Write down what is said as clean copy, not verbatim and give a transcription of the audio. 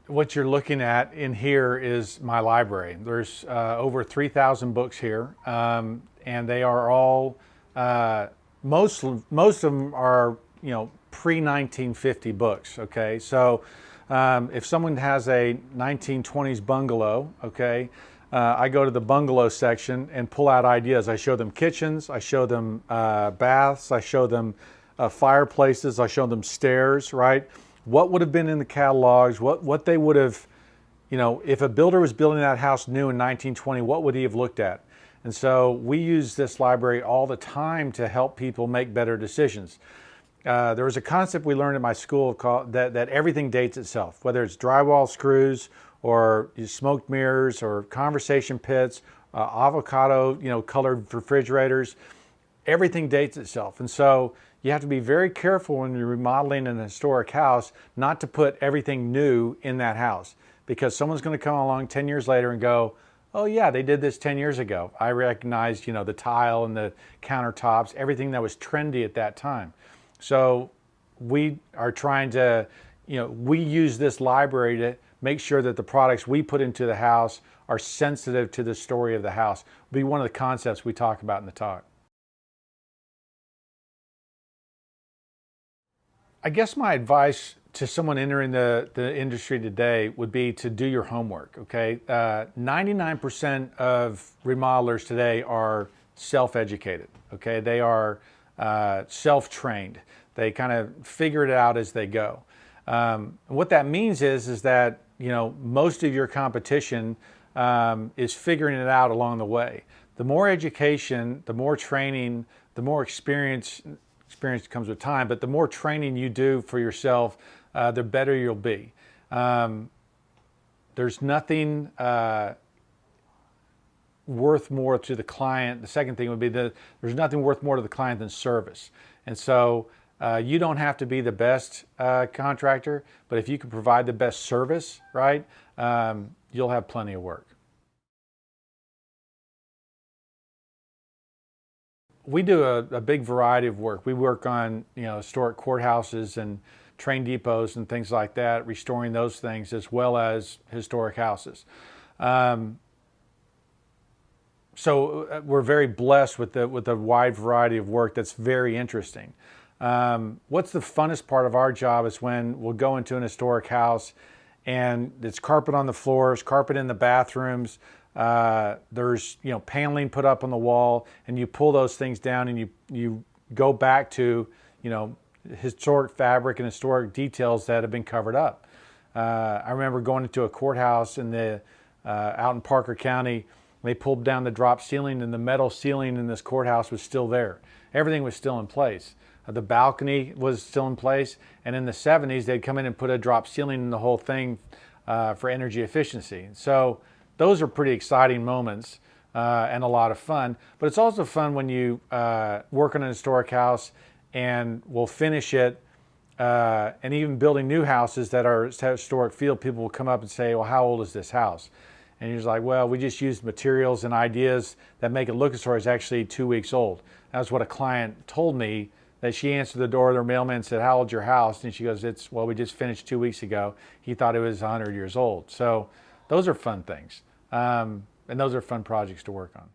what you're looking at in here is my library. There's over 3,000 books here, and they are all most of them are pre-1950 books. Okay, so if someone has a 1920s bungalow, okay, I go to the bungalow section and pull out ideas. I show them kitchens, I show them baths, I show them fireplaces, I show them stairs, right? What would have been in the catalogs, what they would have, if a builder was building that house new in 1920, what would he have looked at? And so we use this library all the time to help people make better decisions. There was a concept we learned at my school called that everything dates itself, whether it's drywall screws or smoke mirrors or conversation pits, avocado, colored refrigerators. Everything dates itself. And so you have to be very careful when you're remodeling an historic house not to put everything new in that house, because someone's going to come along 10 years later and go, oh yeah, they did this 10 years ago. I recognize, the tile and the countertops, everything that was trendy at that time. So we are trying to, we use this library to make sure that the products we put into the house are sensitive to the story of the house. It'll be one of the concepts we talk about in the talk. I guess my advice to someone entering the industry today would be to do your homework, okay? 99% of remodelers today are self-educated, okay? They are self-trained. They kind of figure it out as they go. What that means is that, most of your competition is figuring it out along the way. The more education, the more training, the more experience comes with time, but the more training you do for yourself, the better you'll be. There's nothing worth more to the client. The second thing would be that there's nothing worth more to the client than service. And so you don't have to be the best contractor, but if you can provide the best service, right, you'll have plenty of work. We do a big variety of work. We work on historic courthouses and train depots and things like that, restoring those things as well as historic houses. So we're very blessed with the wide variety of work that's very interesting. What's the funnest part of our job is when we'll go into an historic house and it's carpet on the floors, carpet in the bathrooms. There's paneling put up on the wall, and you pull those things down and you go back to historic fabric and historic details that have been covered up. I remember going into a courthouse out in Parker County. They pulled down the drop ceiling, and the metal ceiling in this courthouse was still there. Everything was still in place. The balcony was still in place, and in the 70s they'd come in and put a drop ceiling in the whole thing for energy efficiency. So those are pretty exciting moments and a lot of fun. But it's also fun when you work on an historic house and we'll finish it, and even building new houses that are historic feel, people will come up and say, well, how old is this house? And you're just like, well, we just used materials and ideas that make it look historic. It's actually 2 weeks old. That's what a client told me, that she answered the door, their mailman said, how old's your house? And she goes, well, we just finished 2 weeks ago. He thought it was 100 years old. So those are fun things. And those are fun projects to work on.